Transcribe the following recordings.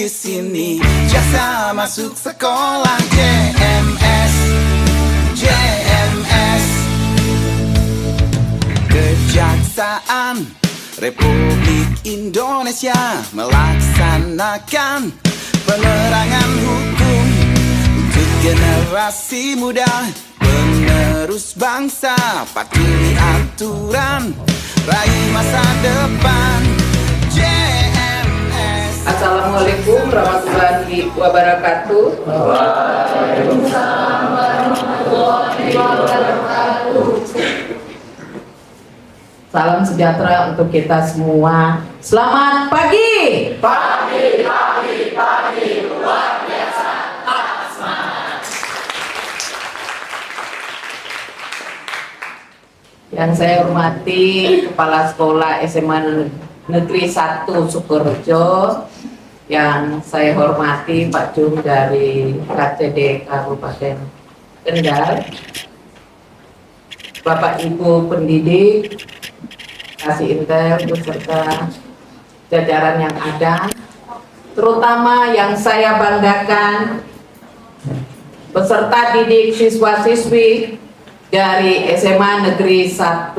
di sini. Jaksa masuk sekolah JMS, JMS. Kejaksaan Republik Indonesia melaksanakan penerangan hukum untuk generasi muda, penerus bangsa, patuhi aturan, raih masa depan. JMS. Assalamualaikum warahmatullahi wabarakatuh. Waalaikumsalam warahmatullahi wabarakatuh. Salam sejahtera untuk kita semua. Selamat pagi. Pagi, luar biasa. Semangat. Yang saya hormati Kepala Sekolah SMA Negeri 1 Sukorejo, yang saya hormati Pak Jum dari KCD Kabupaten Kendal, Bapak Ibu pendidik, kasih intel beserta jajaran yang ada, terutama yang saya banggakan peserta didik siswa-siswi dari SMA Negeri 1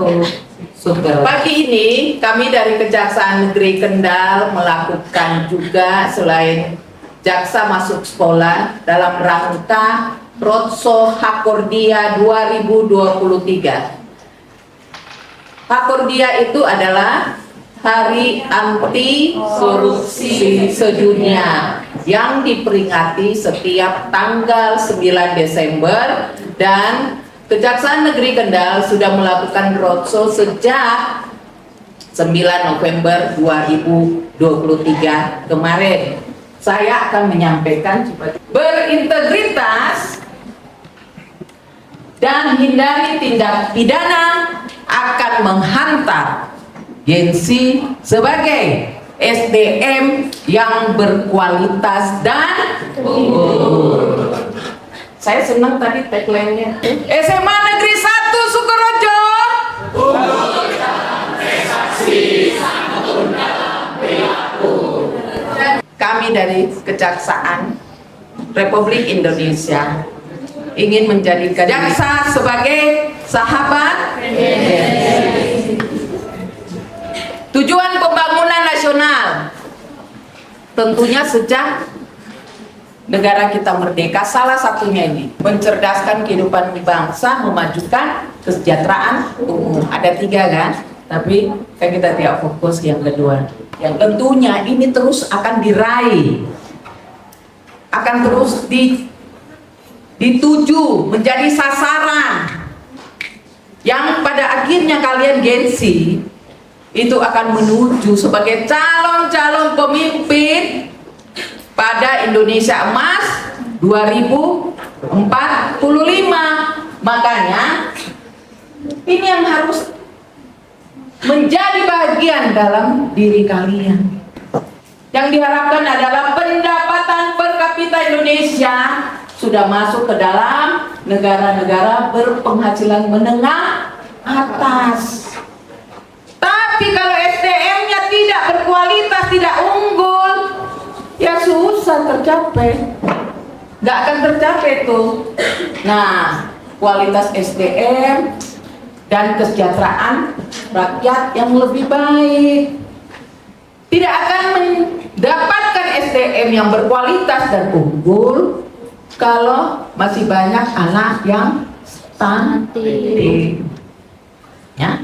Sukorejo. Pagi ini kami dari Kejaksaan Negeri Kendal melakukan juga, selain jaksa masuk sekolah, dalam rangka Roadshow Hakordia 2023. Hakordia itu adalah Hari Anti Korupsi Sedunia yang diperingati setiap tanggal 9 Desember, dan Kejaksaan Negeri Kendal sudah melakukan roadshow sejak 9 November 2023 kemarin. Saya akan menyampaikan berintegritas dan hindari tindak pidana akan menghantar Gen-Z sebagai SDM yang berkualitas dan unggul. Saya senang tadi tagline-nya. SMA Negeri 1 Sukorejo. Unggul dalam prestasi, santun dalam perilaku. Kami dari Kejaksaan Republik Indonesia ingin menjadikan jaksa sebagai sahabat. Tujuan pembangunan nasional tentunya sejak negara kita merdeka, salah satunya ini mencerdaskan kehidupan bangsa, memajukan kesejahteraan umum. Ada 3 kan, tapi kan kita tidak fokus yang kedua, yang tentunya ini terus akan diraih, akan terus dituju menjadi sasaran yang pada akhirnya kalian Gen-Z itu akan menuju sebagai calon-calon pemimpin pada Indonesia Emas 2045. Makanya ini yang harus menjadi bagian dalam diri kalian. Yang diharapkan adalah pendapatan per kapita Indonesia sudah masuk ke dalam negara-negara berpenghasilan menengah atas. Tapi kalau SDM-nya tidak berkualitas, tidak unggul, ya susah tercapai. Nggak akan tercapai tuh. Nah, kualitas SDM dan kesejahteraan rakyat yang lebih baik. Tidak akan mendapatkan SDM yang berkualitas dan unggul kalau masih banyak anak yang stunting, ya,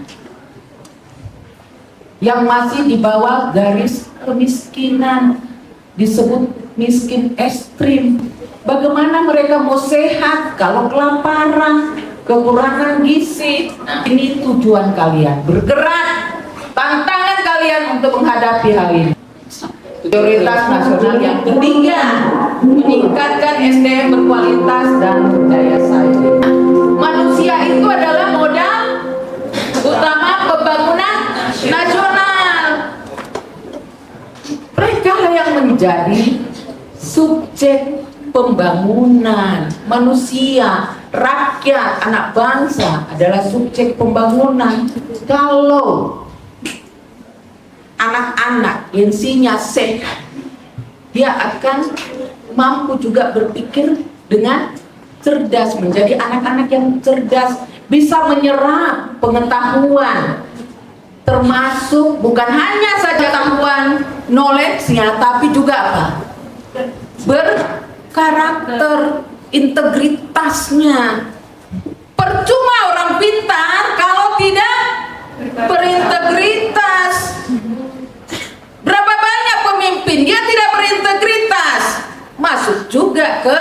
yang masih di bawah garis kemiskinan, disebut miskin ekstrim. Bagaimana mereka mau sehat kalau kelaparan, kekurangan gizi? Ini tujuan kalian bergerak, tantangan kalian untuk menghadapi hal ini. Prioritas nasional yang ketiga, meningkatkan SDM berkualitas dan daya saing. Manusia itu adalah modal utama pembangunan nasional. Mereka yang menjadi subjek pembangunan. Manusia, rakyat, anak bangsa adalah subjek pembangunan. Kalau anak-anak Gen-Z-nya sehat, dia akan mampu juga berpikir dengan cerdas, menjadi anak-anak yang cerdas, bisa menyerap pengetahuan, termasuk bukan hanya saja pengetahuan knowledge-nya, tapi juga apa? Berkarakter, integritasnya. Percuma orang pintar kalau tidak berintegritas. Berapa banyak pemimpin dia tidak berintegritas, masuk juga ke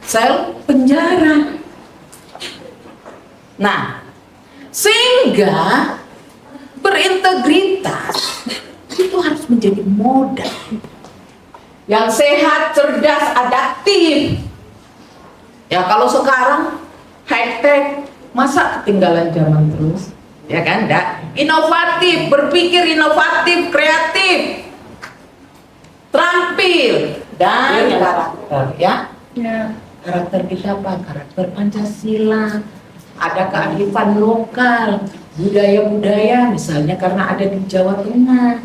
sel penjara. Nah, sehingga berintegritas itu harus menjadi modal yang sehat, cerdas, adaptif. Ya kalau sekarang high tech, masa ketinggalan zaman terus? Ya kan, enggak? Inovatif, berpikir inovatif, kreatif, terampil, dan karakter, ya. Karakter kita apa? Karakter Pancasila. Ada kearifan lokal, budaya-budaya, misalnya karena ada di Jawa Tengah,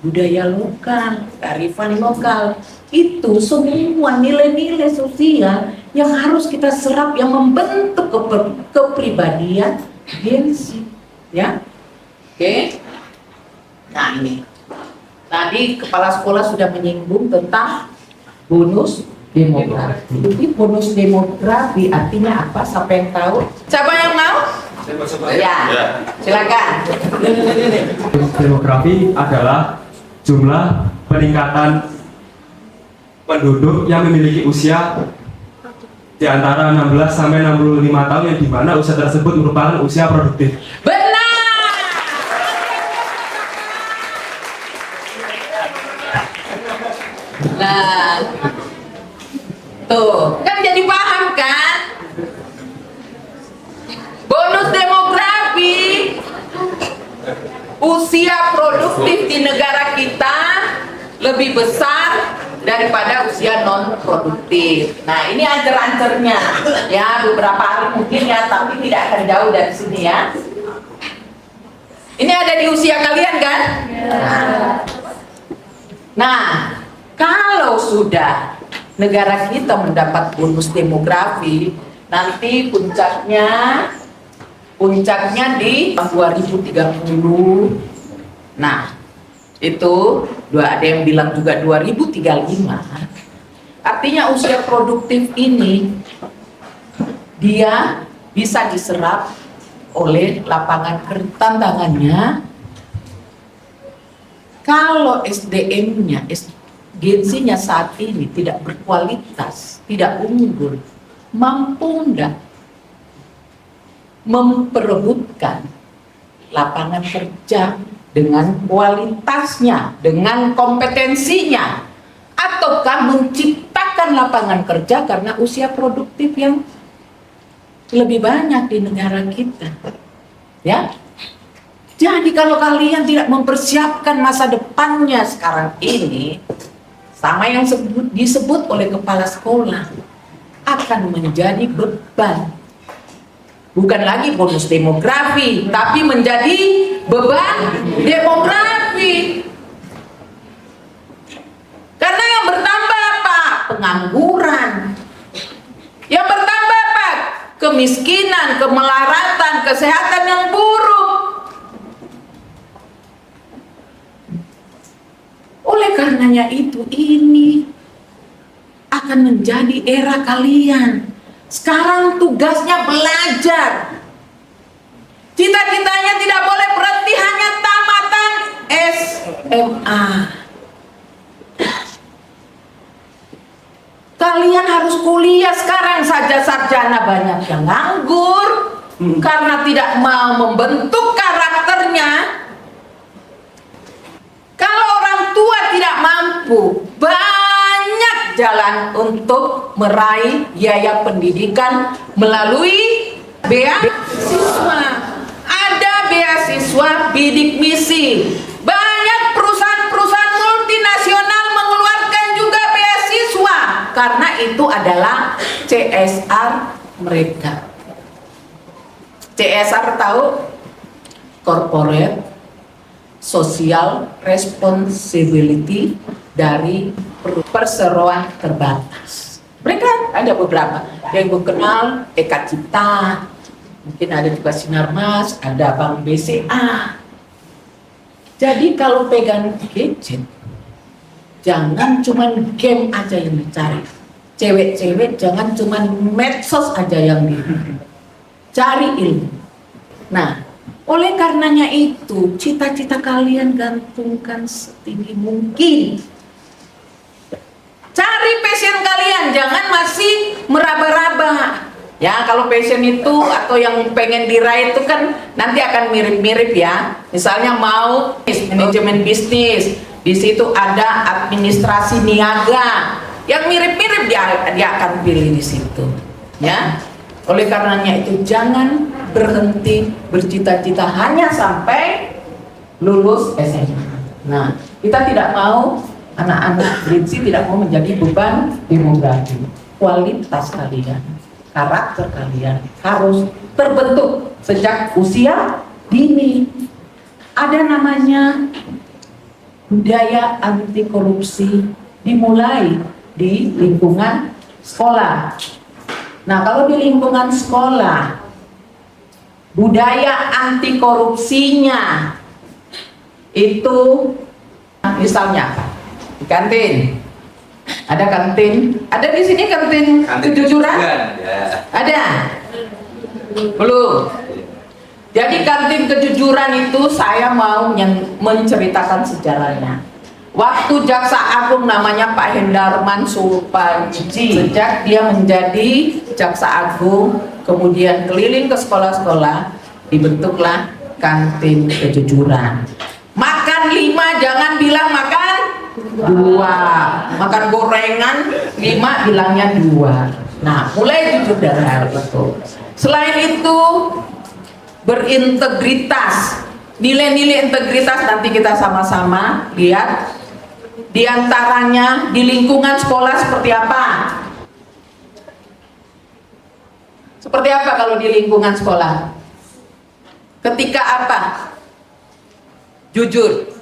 budaya lokal, kearifan lokal, itu semua nilai-nilai sosial yang harus kita serap, yang membentuk kepribadian Gen-Z, ya. Oke. Nah ini, tadi kepala sekolah sudah menyinggung tentang bonus demografi. Jadi bonus demografi artinya apa? Siapa yang tahu? Siapa yang mau? Ya, silakan. Bonus demografi adalah jumlah peningkatan penduduk yang memiliki usia di antara 16 sampai 65 tahun, yang dimana usia tersebut merupakan usia produktif. Benar. Nah, tuh kan jadi paham kan? Bonus demografi, usia produktif di negara kita lebih besar daripada usia non produktif. Nah ini ancer-ancernya ya, beberapa hari mungkin ya, tapi tidak akan jauh dari sini ya. Ini ada di usia kalian kan? Nah kalau sudah negara kita mendapat bonus demografi, nanti puncaknya di 2030. Nah itu ada yang bilang juga 2035. Artinya usia produktif ini dia bisa diserap oleh lapangan kerja. Tantangannya kalau SDM-nya, Gen-Z-nya saat ini tidak berkualitas, tidak unggul, mampu enggak memperebutkan lapangan kerja dengan kualitasnya, dengan kompetensinya, ataukah menciptakan lapangan kerja karena usia produktif yang lebih banyak di negara kita, ya. Jadi kalau kalian tidak mempersiapkan masa depannya sekarang ini, sama yang disebut oleh kepala sekolah, akan menjadi beban. Bukan lagi bonus demografi, tapi menjadi beban demografi. Karena yang bertambah apa? Pengangguran. Yang bertambah apa? Kemiskinan, kemelaratan, kesehatan yang buruk. Oleh karenanya itu, ini akan menjadi era kalian. Sekarang tugasnya belajar. Cita-citanya tidak boleh berhenti hanya tamatan SMA. Kalian harus kuliah sekarang saja, sarjana banyak yang nganggur karena tidak mau membentuk karakternya. Kalau orang tua tidak mampu, banyak jalan untuk meraih biaya pendidikan melalui beasiswa. Ada beasiswa bidik misi. Banyak perusahaan-perusahaan multinasional mengeluarkan juga beasiswa karena itu adalah CSR mereka. CSR tahu? Corporate social responsibility dari perseroan terbatas. Mereka ada beberapa yang gue kenal, Eka Cipta, mungkin ada juga Sinarmas, ada Bank BCA. Jadi kalau pegang gadget, jangan cuman game aja yang dicari. Cewek-cewek jangan cuman medsos aja yang dicari ilmu. Nah, oleh karenanya itu, cita-cita kalian gantungkan setinggi mungkin. Cari passion kalian, jangan masih meraba-raba. Ya, kalau passion itu atau yang pengen diraih itu kan nanti akan mirip-mirip ya. Misalnya mau manajemen bisnis, di situ ada administrasi niaga. Yang mirip-mirip dia akan pilih di situ. Ya. Oleh karenanya itu jangan berhenti bercita-cita hanya sampai lulus SMA. Nah, kita tidak mau anak-anak Brinsi tidak mau menjadi beban demografi. Kualitas kalian, karakter kalian harus terbentuk sejak usia dini. Ada namanya budaya anti korupsi dimulai di lingkungan sekolah. Nah, kalau di lingkungan sekolah budaya anti korupsinya itu misalnya di kantin. Ada kantin, ada di sini kantin kejujuran? Ya. Ada? Belum. Jadi kantin kejujuran itu saya mau menceritakan sejarahnya. Waktu Jaksa Agung namanya Pak Hendarman Suparji, sejak dia menjadi Jaksa Agung, kemudian keliling ke sekolah-sekolah, dibentuklah kantin kejujuran. Makan 5, jangan bilang makan 2. Makan gorengan 5, bilangnya 2. Nah, mulai jujur dari hal itu. Selain itu, berintegritas. Nilai-nilai integritas nanti kita sama-sama lihat. Di antaranya di lingkungan sekolah seperti apa? Seperti apa kalau di lingkungan sekolah? Ketika apa? Jujur.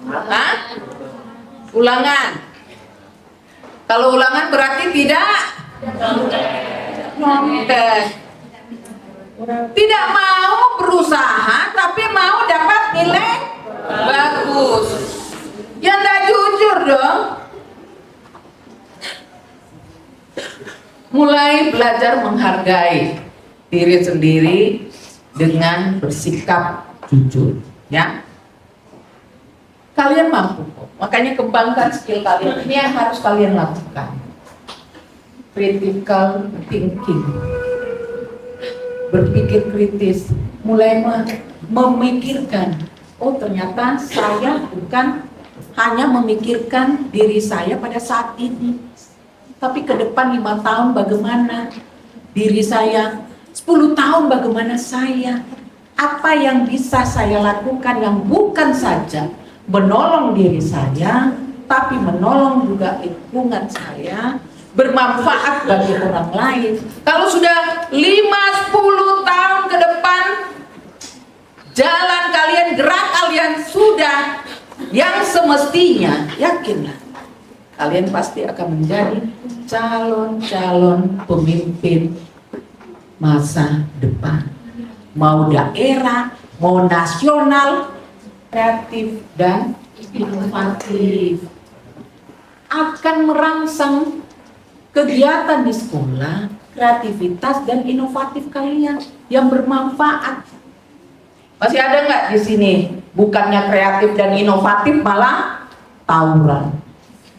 Hah? Ulangan. Kalau ulangan berarti tidak nyontek. Tidak mau berusaha tapi mau dapat nilai bagus. Ya enggak jujur dong. Mulai belajar menghargai diri sendiri dengan bersikap jujur, ya. Kalian mampu kok. Makanya kembangkan skill kalian. Ini yang harus kalian lakukan. Critical thinking. Berpikir kritis, mulai memikirkan, oh ternyata saya bukan hanya memikirkan diri saya pada saat ini, tapi ke depan 5 tahun bagaimana diri saya, 10 tahun bagaimana saya, apa yang bisa saya lakukan yang bukan saja menolong diri saya, tapi menolong juga lingkungan saya, bermanfaat bagi orang lain. Kalau sudah 5-10 tahun ke depan, jalan kalian, gerak kalian sudah yang semestinya, yakinlah kalian pasti akan menjadi calon-calon pemimpin masa depan, mau daerah, mau nasional, kreatif dan inovatif, akan merangsang kegiatan di sekolah, kreativitas dan inovatif kalian yang bermanfaat. Masih ada nggak di sini bukannya kreatif dan inovatif malah tawuran,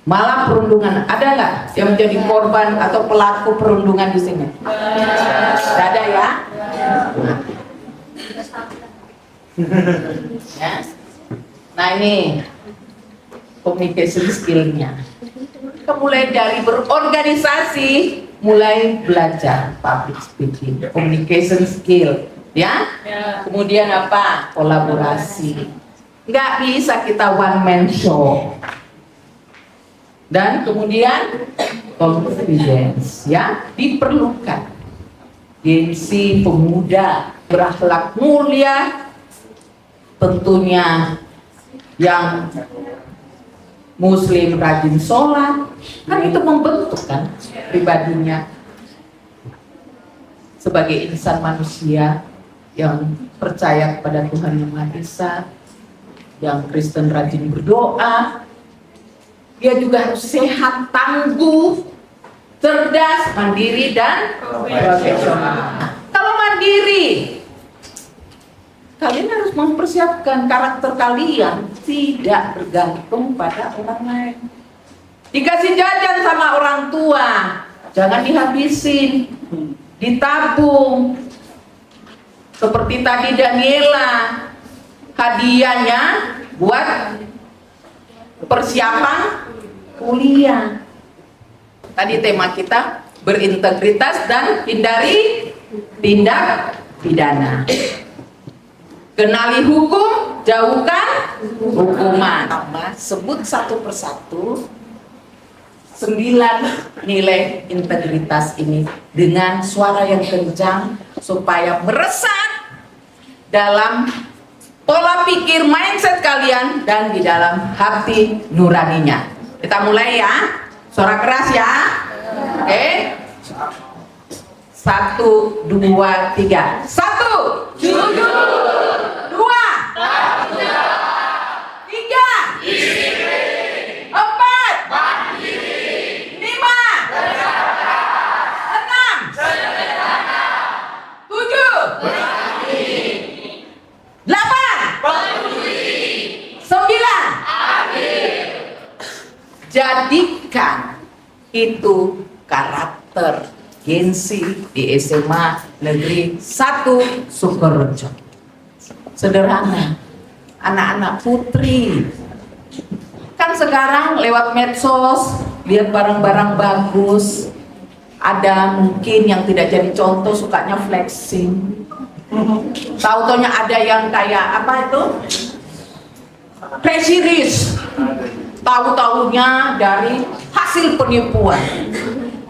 malah perundungan? Ada nggak yang menjadi korban atau pelaku perundungan di sini? Tidak ada ya? Ya. Nah ini communication skill-nya. Kita mulai dari berorganisasi, mulai belajar public speaking, communication skill, ya. Kemudian apa? Kolaborasi. Nggak bisa kita one man show. Dan kemudian confidence, ya, diperlukan. Gengsi pemuda, berakhlak mulia, tentunya yang Muslim rajin sholat, kan itu membentuk kan pribadinya sebagai insan manusia yang percaya kepada Tuhan Yang Maha Esa, yang Kristen rajin berdoa. Dia juga harus sehat, tangguh, cerdas, mandiri, dan profesional. Kalau mandiri, kalian harus mempersiapkan karakter kalian tidak bergantung pada orang lain. Dikasih jajan sama orang tua, jangan dihabisin, ditabung. Seperti tadi Daniela, hadiahnya buat persiapan kuliah. Tadi tema kita berintegritas dan hindari tindak pidana. Kenali hukum, jauhkan hukuman. Sebut satu persatu 9 nilai integritas ini dengan suara yang kencang supaya meresap dalam pola pikir mindset kalian dan di dalam hati nuraninya. Kita mulai ya. Suara keras ya. Oke. 1, 2, 3. 1. Jujur. 2. 3. 4. 5. 6. 7. 8. 9. Jadikan itu karakter gengsi di SMA Negeri 1 Sukorejo. Sederhana, anak-anak putri. Kan sekarang lewat medsos, lihat barang-barang bagus. Ada mungkin yang tidak jadi contoh, sukanya flexing. Tahu-taunya ada yang kayak apa itu? Crazy rich. Tahu-taunya dari hasil penipuan.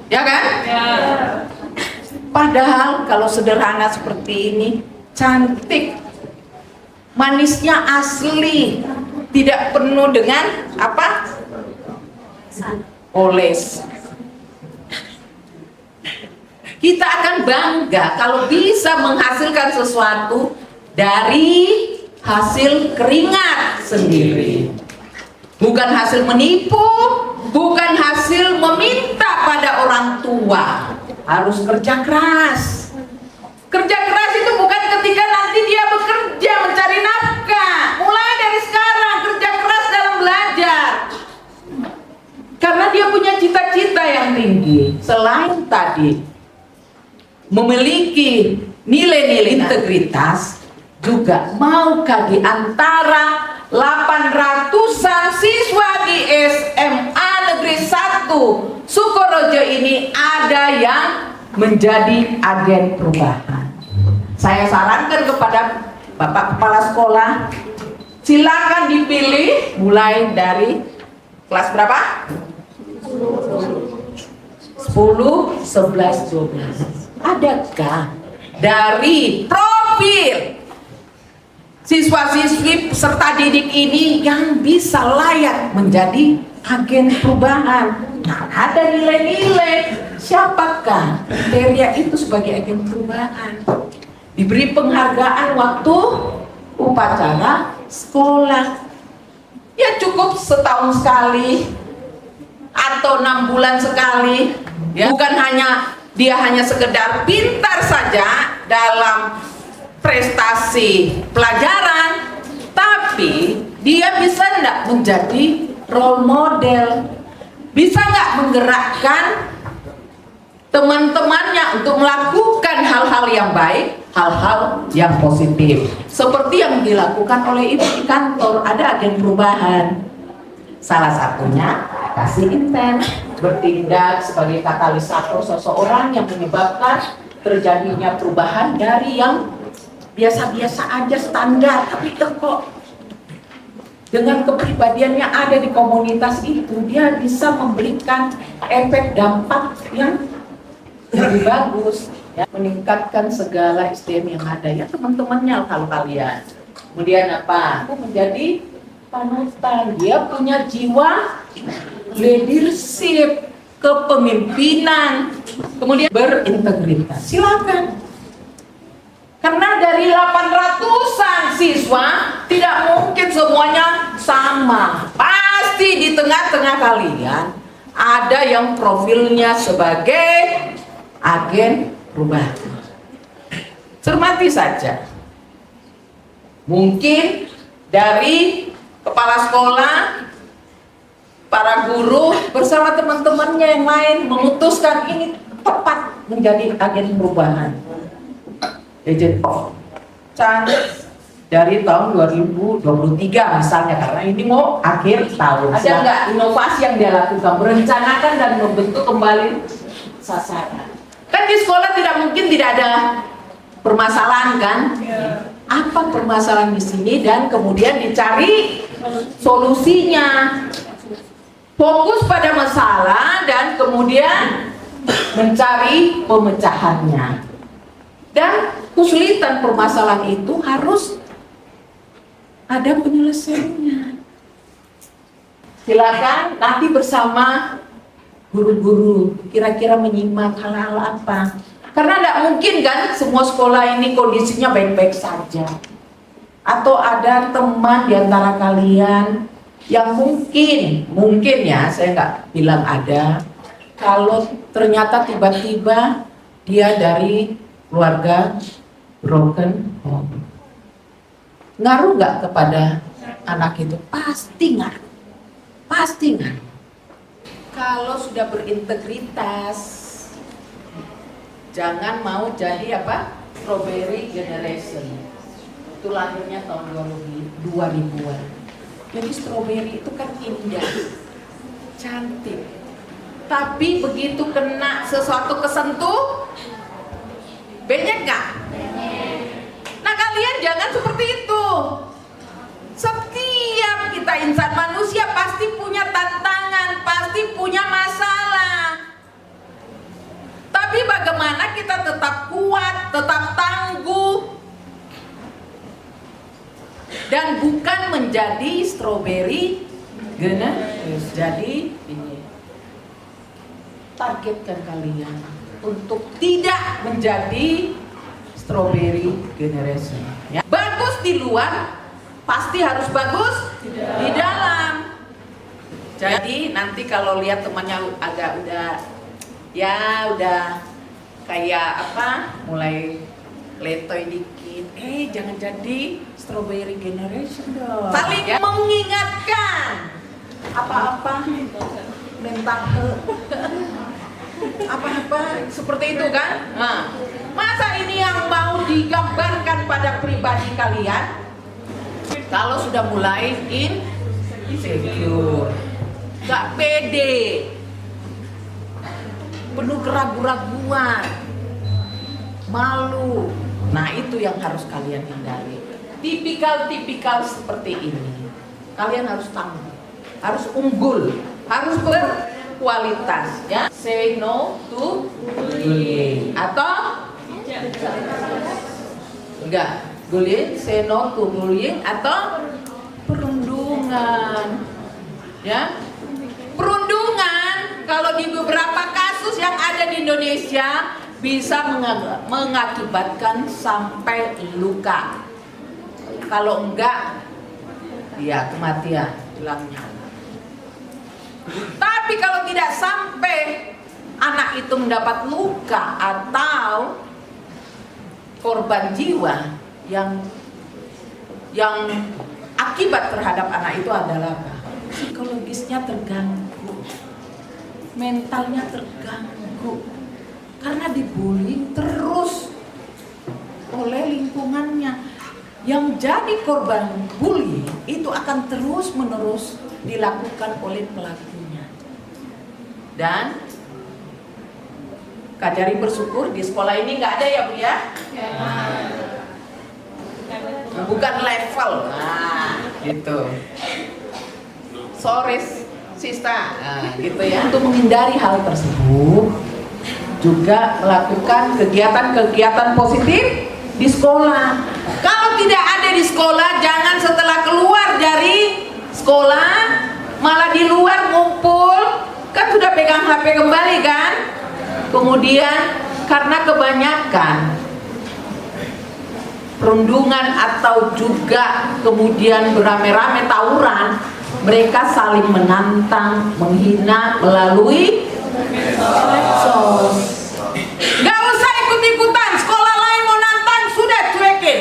Ya kan? Ya. Padahal kalau sederhana seperti ini, cantik, manisnya asli, tidak penuh dengan apa? Oles. Kita akan bangga kalau bisa menghasilkan sesuatu dari hasil keringat sendiri. Bukan hasil menipu, bukan hasil meminta pada orang tua. Harus kerja keras. Kerja keras itu bukan ketika nanti dia bekerja mencari nafkah. Mulai dari sekarang kerja keras dalam belajar. Karena dia punya cita-cita yang tinggi. Selain tadi memiliki nilai-nilai integritas, juga maukah di antara 800-an siswa di SMA Negeri 1 Sukorejo ini ada yang menjadi agen perubahan? Saya sarankan kepada Bapak Kepala Sekolah, silakan dipilih mulai dari kelas berapa? 10, 11, 12. Adakah dari profil siswa-siswi peserta didik ini yang bisa layak menjadi agen perubahan? Nah, ada nilai-nilai. Siapakah kriteria itu sebagai agen perubahan? Diberi penghargaan waktu upacara sekolah. Ya cukup setahun sekali atau 6 bulan sekali. Ya, bukan hanya dia hanya sekedar pintar saja dalam prestasi pelajaran, tapi dia bisa enggak menjadi role model, bisa enggak menggerakkan teman-temannya untuk melakukan hal-hal yang baik, hal-hal yang positif, seperti yang dilakukan oleh ibu di kantor. Ada agen perubahan, salah satunya kasih intent, bertindak sebagai katalisator seseorang yang menyebabkan terjadinya perubahan dari yang biasa-biasa aja standar, tapi kok dengan kepribadian yang ada di komunitas itu dia bisa memberikan efek dampak yang lebih bagus, ya, meningkatkan segala SDM yang ada. Ya teman-temannya kalau kalian Kemudian apa? Menjadi panutan. Dia punya jiwa leadership, kepemimpinan, kemudian berintegritas. Silakan. Karena dari 800-an siswa tidak mungkin semuanya sama. Pasti di tengah-tengah kalian ada yang profilnya sebagai agen perubahan. Cermati saja. Mungkin dari kepala sekolah, para guru bersama teman-temannya yang lain memutuskan ini tepat menjadi agen perubahan. Agent of Change dari tahun 2023 misalnya, karena ini mau akhir tahun. Ada nggak inovasi yang dia lakukan, merencanakan dan membentuk kembali sasaran? Kan di sekolah tidak mungkin tidak ada permasalahan kan? Apa permasalahan di sini dan kemudian dicari solusinya. Fokus pada masalah dan kemudian mencari pemecahannya. Dan kesulitan permasalahan itu harus ada penyelesaiannya. Silakan nanti bersama guru-guru kira-kira menyimak hal-hal apa. Karena tidak mungkin kan semua sekolah ini kondisinya baik-baik saja. Atau ada teman di antara kalian yang mungkin ya, saya nggak bilang ada, kalau ternyata tiba-tiba dia dari keluarga broken home. Ngaruh nggak kepada anak itu? Pasti ngaruh. Pasti ngaruh. Kalau sudah berintegritas, jangan mau jadi apa? Strawberry generation. Itu lahirnya tahun 2000-an. Jadi strawberry itu kan indah, cantik. Tapi begitu kena sesuatu kesentuh, benyek nggak? Nah kalian jangan seperti itu. Setiap kita insan manusia pasti punya tantangan, pasti punya masalah. Tapi bagaimana kita tetap kuat, tetap tangguh, dan bukan menjadi strawberry generation. Jadi ini targetkan kalian untuk tidak menjadi strawberry generation. Ya. Bagus di luar, pasti harus bagus di dalam. Jadi nanti kalau lihat temannya agak udah kayak apa, mulai letoy dikit, jangan jadi strawberry generation dong. Saling ya, mengingatkan apa-apa mentang apa-apa seperti itu kan. Nah, masa ini yang mau digambarkan pada pribadi kalian kalau sudah mulai insecure, gak pede, penuh keraguan-raguan, malu. Nah itu yang harus kalian hindari. Tipikal-tipikal seperti ini kalian harus tangguh, harus unggul, harus berkualitas ya. Say no to bullying. Atau enggak, bullying, say no to bullying atau perundungan ya. Perundungan kalau di beberapa kasus yang ada di Indonesia bisa mengakibatkan sampai luka. Kalau enggak, ya kematian, hilangnya. Tapi kalau tidak sampai anak itu mendapat luka atau korban jiwa yang akibat terhadap anak itu adalah apa? Psikologisnya terganggu, mentalnya terganggu, karena dibullying terus oleh lingkungannya. Yang jadi korban bullying itu akan terus-menerus dilakukan oleh pelakunya. Dan Kajari bersyukur di sekolah ini nggak ada ya Bu ya? Bukan level, nah gitu. Sorry Sista, nah, gitu ya. Untuk menghindari hal tersebut, juga melakukan kegiatan-kegiatan positif di sekolah. Kalau tidak ada di sekolah, jangan setelah keluar dari sekolah malah di luar ngumpul, kan sudah pegang HP kembali kan. Kemudian karena kebanyakan perundungan atau juga kemudian beramai-ramai tawuran, mereka saling menantang, menghina melalui medsos. Gak usah ikut-ikutan, sekolah lain mau nantang sudah cuekin.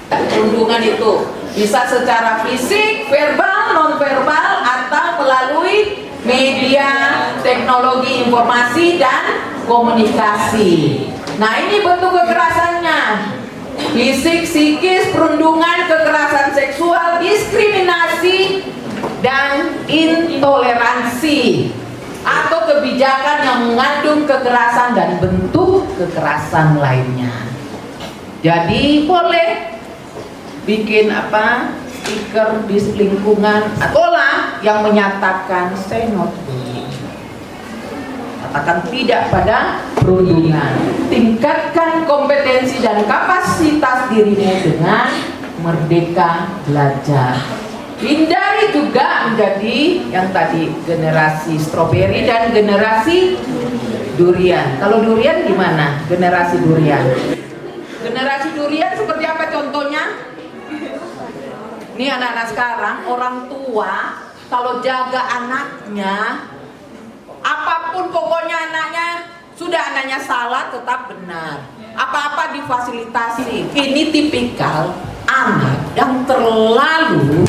Perundungan itu bisa secara fisik, verbal, non-verbal, atau melalui media, teknologi informasi dan komunikasi. Nah, ini bentuk kekerasannya: fisik, psikis, perundungan, kekerasan seksual, diskriminasi, dan intoleransi, atau kebijakan yang mengandung kekerasan dan bentuk kekerasan lainnya. Jadi boleh bikin stiker di lingkungan sekolah yang menyatakan say not bullying, katakan tidak pada perundungan. Tingkatkan kompetensi dan kapasitas dirimu dengan merdeka belajar. Hindari juga menjadi yang tadi generasi stroberi dan generasi durian. Kalau durian gimana? Generasi durian. Generasi durian seperti apa contohnya? Ini anak-anak sekarang, orang tua kalau jaga anaknya, apapun pokoknya anaknya salah tetap benar. Apa-apa difasilitasi. Ini tipikal anak yang terlalu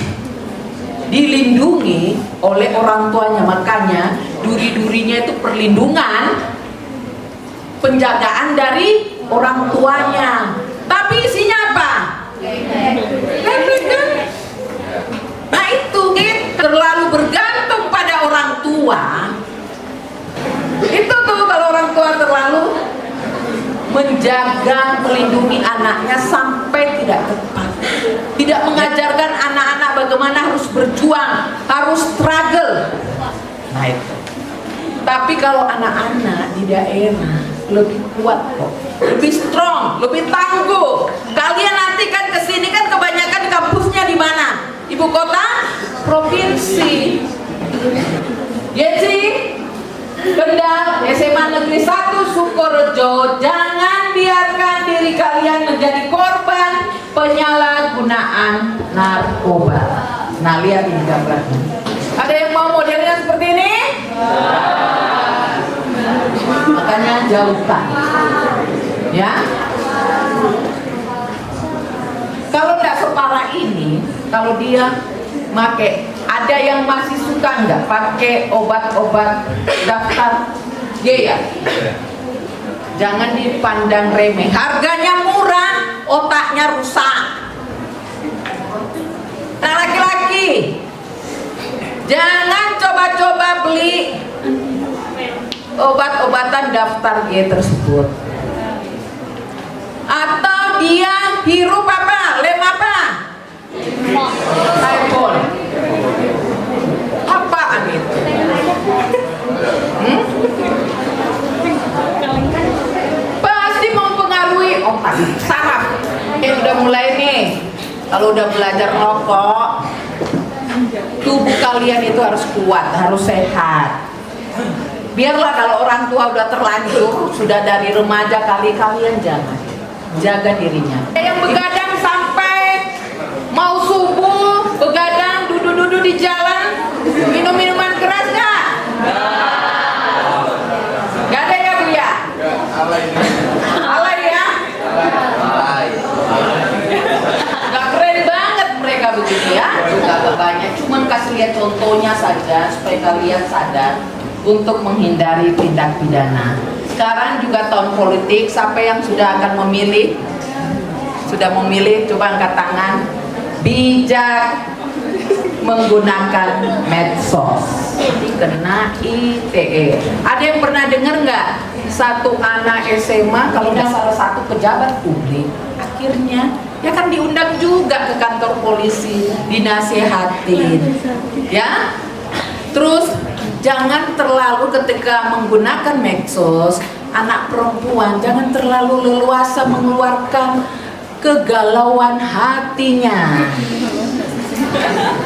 dilindungi oleh orang tuanya, makanya duri-durinya itu perlindungan, penjagaan dari orang tuanya. Tapi isinya apa? Nah itu terlalu bergantung pada orang tua. Itu tuh kalau orang tua terlalu menjaga, melindungi anaknya sampai tidak tepat, tidak mengajarkan anak-anak bagaimana harus berjuang, harus struggle. Nah itu. Tapi kalau anak-anak di daerah lebih kuat kok, lebih strong, lebih tangguh. Kalian nanti kan kesini kan kebanyakan kampusnya di mana? Ibu kota, provinsi. Ya sih, Kendal, SMA Negeri 1 Sukorejo. Jangan biarkan diri kalian menjadi korban penyalahgunaan narkoba. Nah lihat ini gambarnya. Ada yang mau modelnya seperti ini? Makanya jauhkan, ya. Kalau tidak separah ini, kalau dia make, ada yang masih suka nggak pakai obat-obat daftar G ya? Jangan dipandang remeh, harganya murah, otaknya rusak. Nah laki-laki, jangan coba-coba beli obat-obatan daftar G tersebut. Atau dia hirup apa? Lem apa? iPhone. Apaan itu? Pasti mempengaruhi otak, saraf. Udah mulai nih, kalau udah belajar merokok, tubuh kalian itu harus kuat, harus sehat. Biarlah kalau orang tua udah terlanjur, sudah dari remaja kalian jangan, jaga dirinya. Yang begadang sampai mau subuh, begadang, duduk-duduk di jalan, minum minuman keras nggak? Nggak ada ya Bu ya? Alay ya? Nggak keren banget mereka begini ya? Nggak banyak, cuman kasih lihat contohnya saja supaya kalian sadar untuk menghindari tindak pidana. Sekarang juga tahun politik, siapa yang sudah akan memilih? Sudah memilih, coba angkat tangan. Bijak menggunakan medsos, kena ITE. Ada yang pernah dengar nggak? Satu anak SMA kalau udah salah satu pejabat publik, akhirnya ya kan diundang juga ke kantor polisi, dinasehatin, ya. Terus jangan terlalu ketika menggunakan medsos, anak perempuan jangan terlalu leluasa mengeluarkan kegalauan hatinya.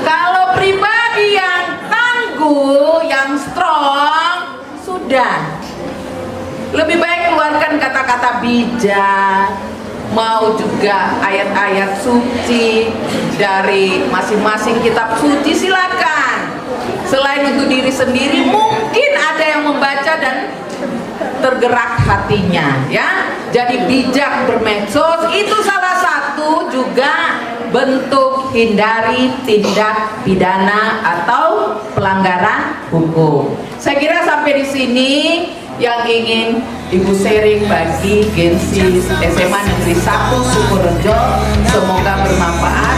Kalau pribadi yang tangguh, yang strong, sudah lebih baik keluarkan kata-kata bijak, mau juga ayat-ayat suci dari masing-masing kitab suci, silakan. Selain untuk diri sendiri, mungkin ada yang membaca dan tergerak hatinya, ya. Jadi bijak bermedsos itu salah satu juga bentuk hindari tindak pidana atau pelanggaran hukum. Saya kira sampai di sini yang ingin Ibu sharing bagi Gensis SMA Negeri 1 Sukorejo, semoga bermanfaat.